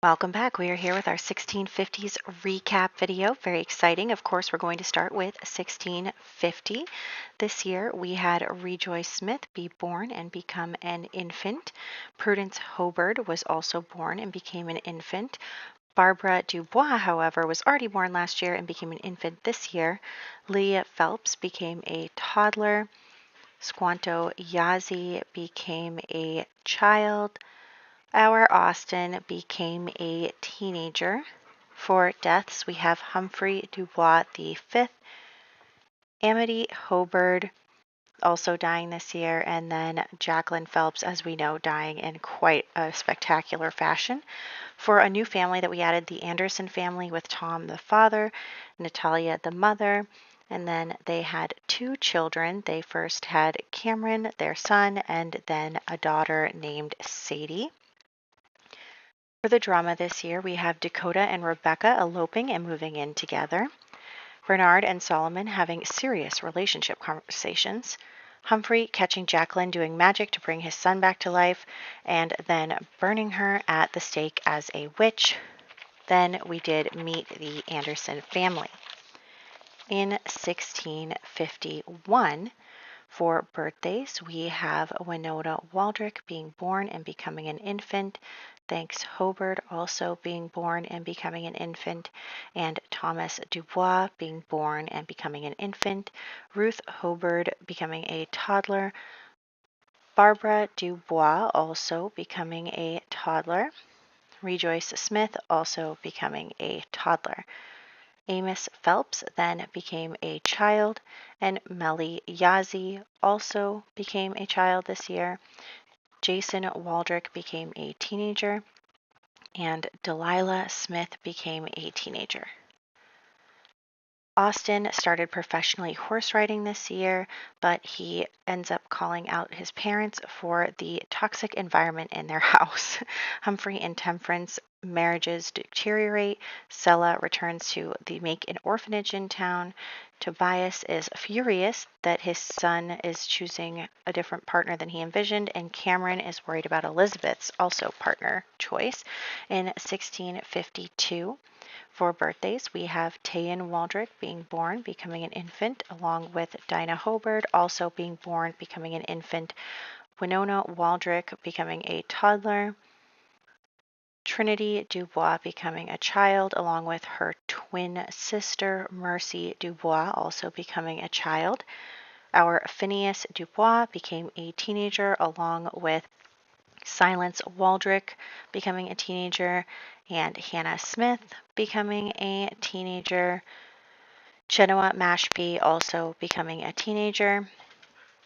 Welcome back. We are here with our 1650s recap video. Very exciting. Of course, we're going to start with 1650. This year, we had Rejoice Smith be born and become an infant. Prudence Hobard was also born and became an infant. Barbara Dubois, however, was already born last year and became an infant this year. Leah Phelps became a toddler. Squanto Yazzie became a child. Our Austin became a teenager. For deaths, we have Humphrey Dubois V, Amity Hobard also dying this year, and then Jacqueline Phelps, as we know, dying in quite a spectacular fashion. For a new family that we added, the Anderson family with Tom the father, Natalia the mother, and then they had two children. They first had Cameron, their son, and then a daughter named Sadie. For the drama this year, we have Dakota and Rebecca eloping and moving in together, Bernard and Solomon having serious relationship conversations, Humphrey catching Jacqueline doing magic to bring his son back to life, and then burning her at the stake as a witch. Then we did meet the Anderson family. In 1651, for birthdays, we have Winona Waldrick being born and becoming an infant, Thanks Hobard also being born and becoming an infant, and Thomas Dubois being born and becoming an infant, Ruth Hobard becoming a toddler, Barbara Dubois also becoming a toddler, Rejoice Smith also becoming a toddler. Amos Phelps then became a child, and Melly Yazzie also became a child this year. Jason Waldrick became a teenager, and Delilah Smith became a teenager. Austin started professionally horse riding this year, but he ends up calling out his parents for the toxic environment in their house. Humphrey and Temperance marriages deteriorate. Sella returns to make an orphanage in town. Tobias is furious that his son is choosing a different partner than he envisioned, and Cameron is worried about Elizabeth's also partner choice. In 1652, for birthdays, we have Tayan Waldrick being born, becoming an infant, along with Dinah Hobard also being born, becoming an infant, Winona Waldrick becoming a toddler, Trinity Dubois becoming a child, along with her twin sister Mercy Dubois also becoming a child. Our Phineas Dubois became a teenager, along with Silence Waldrick becoming a teenager, and Hannah Smith becoming a teenager. Chenoa Mashpee also becoming a teenager.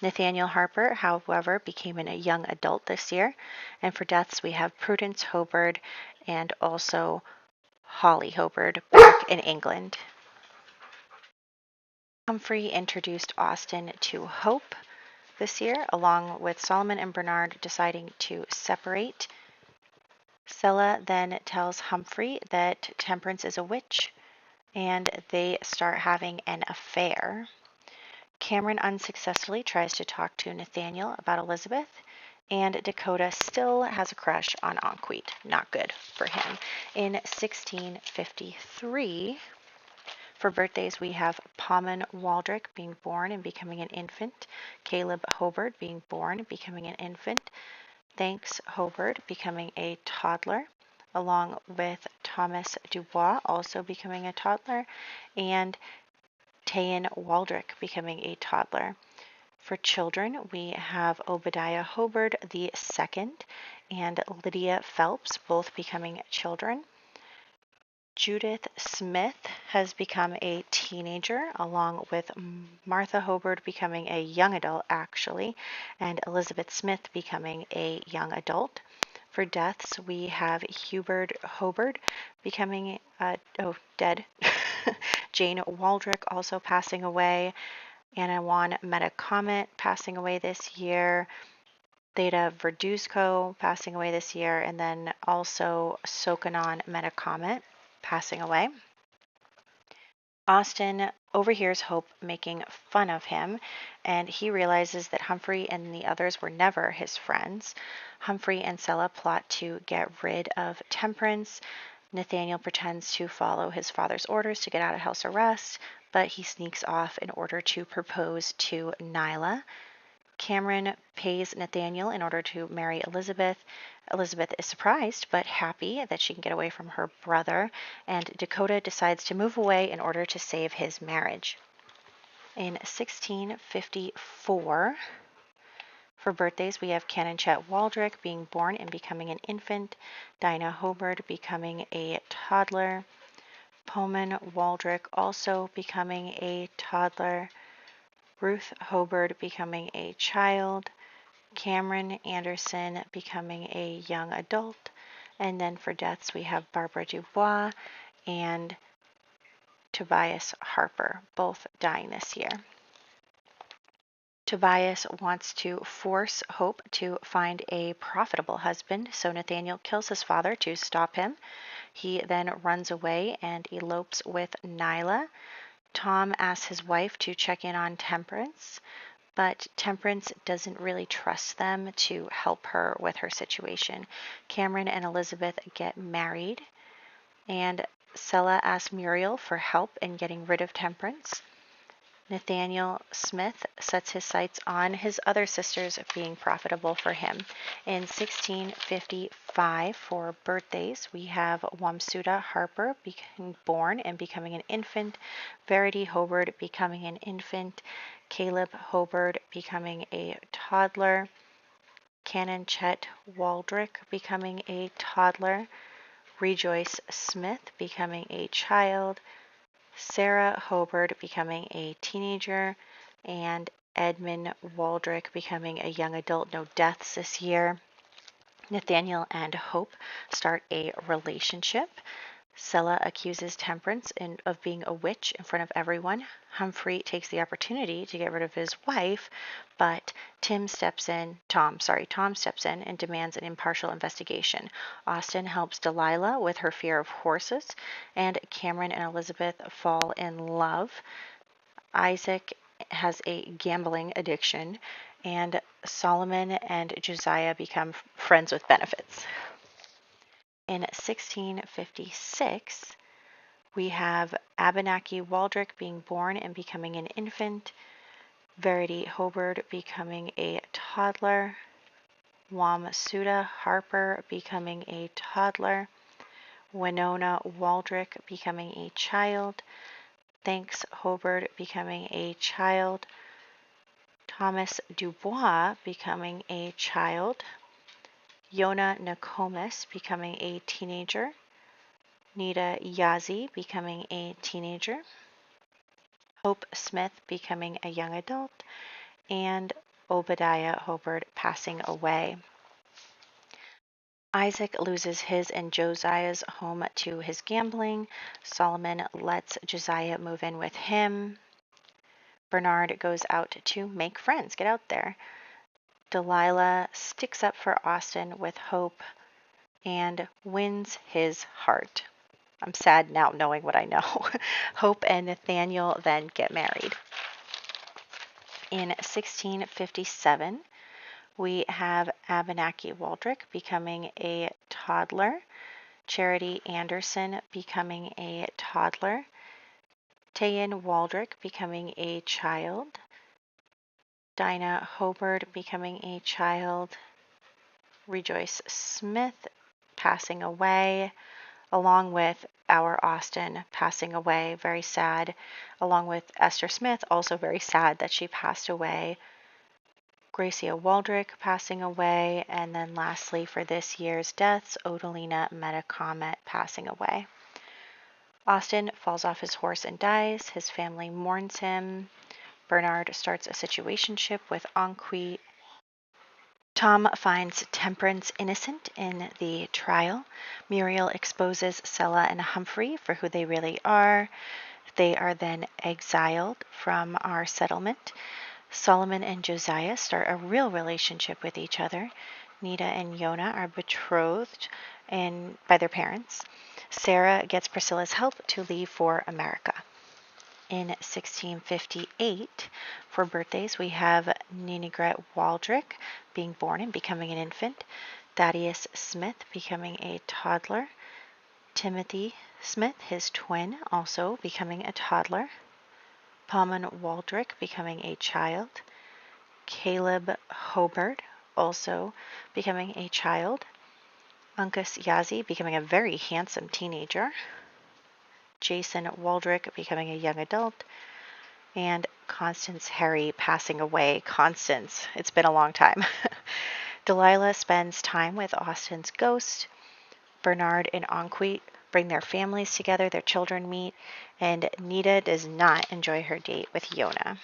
Nathaniel Harper, however, became a young adult this year. And for deaths, we have Prudence Hobard and also Holly Hobard back in England. Humphrey introduced Austin to Hope this year, along with Solomon and Bernard deciding to separate. Sella then tells Humphrey that Temperance is a witch, and they start having an affair. Cameron unsuccessfully tries to talk to Nathaniel about Elizabeth, and Dakota still has a crush on Anquete. Not good for him. In 1653, for birthdays, we have Pauman Waldrick being born and becoming an infant, Caleb Hobard being born and becoming an infant, Thanks Hobard becoming a toddler, along with Thomas Dubois also becoming a toddler, and Tayan Waldrick becoming a toddler. For children, we have Obadiah Hobard II and Lydia Phelps both becoming children. Judith Smith has become a teenager, along with Martha Hobard becoming a young adult, actually, and Elizabeth Smith becoming a young adult. For deaths, we have Hubert Hobard becoming, dead. Jane Waldrick also passing away. Anawan Metacomet passing away this year. Theta Verduzco passing away this year. And then also Sokanon Metacomet passing away. Austin overhears Hope making fun of him, and he realizes that Humphrey and the others were never his friends. Humphrey and Sella plot to get rid of Temperance. Nathaniel pretends to follow his father's orders to get out of house arrest, but he sneaks off in order to propose to Nyla. Cameron pays Nathaniel in order to marry Elizabeth. Elizabeth is surprised but happy that she can get away from her brother, and Dakota decides to move away in order to save his marriage. In 1654, for birthdays, we have Canon Chet Waldrick being born and becoming an infant, Dinah Hobart becoming a toddler, Pullman Waldrick also becoming a toddler, Ruth Hobart becoming a child, Cameron Anderson becoming a young adult, and then for deaths we have Barbara Dubois and Tobias Harper, both dying this year. Tobias wants to force Hope to find a profitable husband, so Nathaniel kills his father to stop him. He then runs away and elopes with Nyla. Tom asks his wife to check in on Temperance, but Temperance doesn't really trust them to help her with her situation. Cameron and Elizabeth get married, and Sella asks Muriel for help in getting rid of Temperance. Nathaniel Smith sets his sights on his other sisters being profitable for him. In 1655, for birthdays, we have Wamsuta Harper being born and becoming an infant, Verity Hobart becoming an infant, Caleb Hobart becoming a toddler, Canon Chet Waldrick becoming a toddler, Rejoice Smith becoming a child, Sarah Hobart becoming a teenager, and Edmund Waldrick becoming a young adult. No deaths this year. Nathaniel and Hope start a relationship. Sella accuses Temperance of being a witch in front of everyone. Humphrey takes the opportunity to get rid of his wife, but Tom steps in and demands an impartial investigation. Austin helps Delilah with her fear of horses, and Cameron and Elizabeth fall in love. Isaac has a gambling addiction, and Solomon and Josiah become friends with benefits. In 1656, we have Abenaki Waldrick being born and becoming an infant, Verity Hobart becoming a toddler, Wamsuta Harper becoming a toddler, Winona Waldrick becoming a child, Thanks Hobart becoming a child, Thomas Dubois becoming a child, Yona Nokomis becoming a teenager, Nita Yazzie becoming a teenager, Hope Smith becoming a young adult, and Obadiah Hobart passing away. Isaac loses his and Josiah's home to his gambling. Solomon lets Josiah move in with him. Bernard goes out to make friends, get out there. Delilah sticks up for Austin with Hope and wins his heart. I'm sad now knowing what I know. Hope and Nathaniel then get married. In 1657, we have Abenaki Waldrick becoming a toddler, Charity Anderson becoming a toddler, Tayan Waldrick becoming a child, Dinah Hobart becoming a child, Rejoice Smith passing away, along with our Austin passing away, very sad, along with Esther Smith, also very sad that she passed away, Gracia Waldrick passing away, and then lastly for this year's deaths, Odalina Metacomet passing away. Austin falls off his horse and dies. His family mourns him. Bernard starts a situationship with Anqui. Tom finds Temperance innocent in the trial. Muriel exposes Sella and Humphrey for who they really are. They are then exiled from our settlement. Solomon and Josiah start a real relationship with each other. Nita and Yona are betrothed by their parents. Sarah gets Priscilla's help to leave for America. In 1658, for birthdays, we have Ninigret Waldrick being born and becoming an infant, Thaddeus Smith becoming a toddler, Timothy Smith, his twin, also becoming a toddler, Palman Waldrick becoming a child, Caleb Hobart also becoming a child, Uncas Yazzie becoming a very handsome teenager, Jason Waldrick becoming a young adult, and Constance Harry passing away. Constance, it's been a long time. Delilah spends time with Austin's ghost. Bernard and Anquit bring their families together, their children meet, and Nita does not enjoy her date with Yona.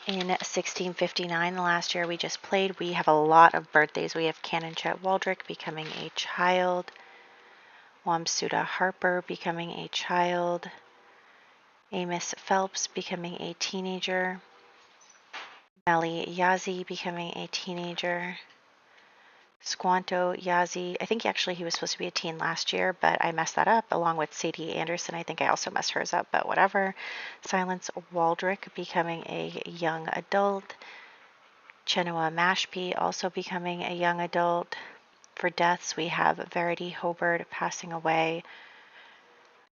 In 1659, the last year we just played, we have a lot of birthdays. We have Canon Chet Waldrick becoming a child, Wamsuda Harper becoming a child, Amos Phelps becoming a teenager, Melly Yazzie becoming a teenager, Squanto Yazzie, I think actually he was supposed to be a teen last year, but I messed that up, along with Sadie Anderson. I think I also messed hers up, but whatever. Silence Waldrick becoming a young adult, Chenua Mashpee also becoming a young adult. For deaths, we have Verity Hobart passing away,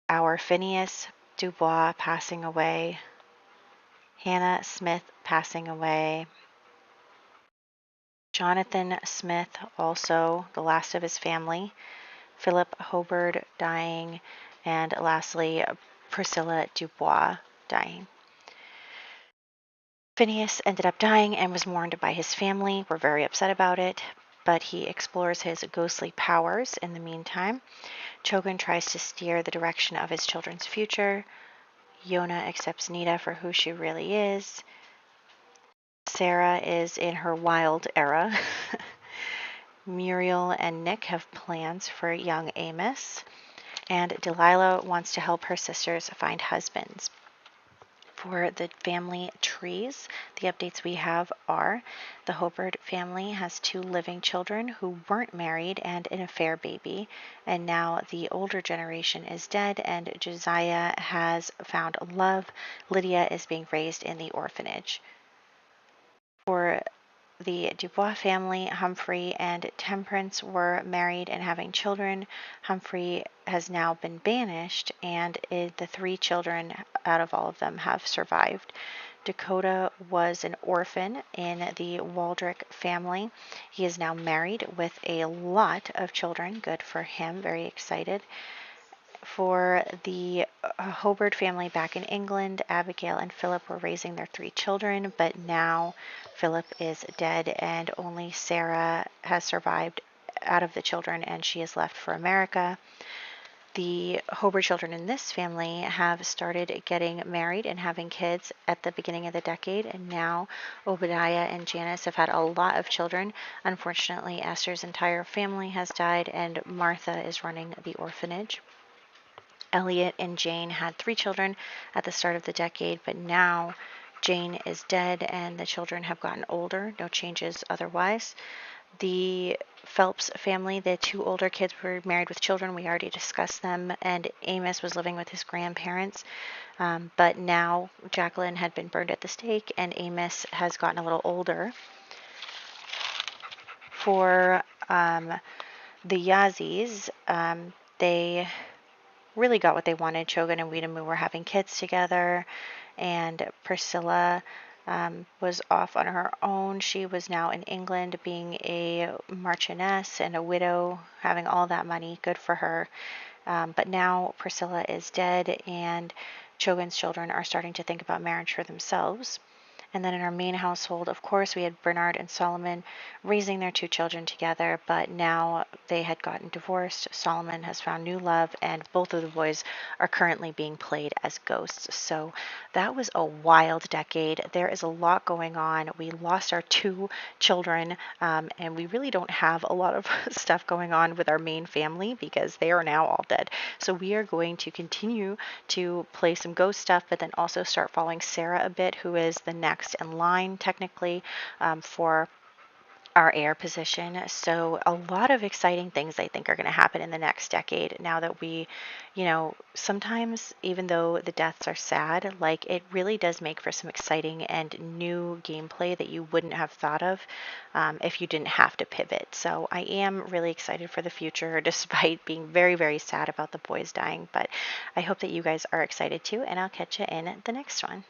our Phineas Dubois passing away, Hannah Smith passing away, Jonathan Smith also, the last of his family, Philip Hobart dying, and lastly, Priscilla Dubois dying. Phineas ended up dying and was mourned by his family. We're very upset about it, but he explores his ghostly powers in the meantime. Chogun tries to steer the direction of his children's future. Yona accepts Nita for who she really is. Sarah is in her wild era. Muriel and Nick have plans for young Amos. And Delilah wants to help her sisters find husbands. For the family trees, the updates we have are the Hobart family has 2 living children who weren't married and an affair baby, and now the older generation is dead and Josiah has found love. Lydia is being raised in the orphanage. For the Dubois family, Humphrey and Temperance were married and having children. Humphrey has now been banished, and the 3 children out of all of them have survived. Dakota was an orphan in the Waldrick family. He is now married with a lot of children. Good for him. Very excited. For the Hobart family back in England, Abigail and Philip were raising their 3 children, but now Philip is dead and only Sarah has survived out of the children and she is left for America. The Hobart children in this family have started getting married and having kids at the beginning of the decade, and now Obadiah and Janice have had a lot of children. Unfortunately, Esther's entire family has died, and Martha is running the orphanage. Elliot and Jane had 3 children at the start of the decade, but now Jane is dead and the children have gotten older. No changes otherwise. The Phelps family, the 2 older kids were married with children. We already discussed them, and Amos was living with his grandparents. But now Jacqueline had been burned at the stake, and Amos has gotten a little older. For the Yazzies, they really got what they wanted. Chogun and Weedamu were having kids together, and Priscilla was off on her own. She was now in England being a marchioness and a widow, having all that money. Good for her. But now Priscilla is dead, and Chogun's children are starting to think about marriage for themselves. And then in our main household, of course, we had Bernard and Solomon raising their 2 children together, but now they had gotten divorced. Solomon has found new love, and both of the boys are currently being played as ghosts. So that was a wild decade. There is a lot going on. We lost our 2 children, and we really don't have a lot of stuff going on with our main family because they are now all dead. So we are going to continue to play some ghost stuff, but then also start following Sarah a bit, who is the next in line technically for our heir position. So, a lot of exciting things I think are going to happen in the next decade now that sometimes even though the deaths are sad, like it really does make for some exciting and new gameplay that you wouldn't have thought of if you didn't have to pivot. So, I am really excited for the future despite being very, very sad about the boys dying. But I hope that you guys are excited too, and I'll catch you in the next one.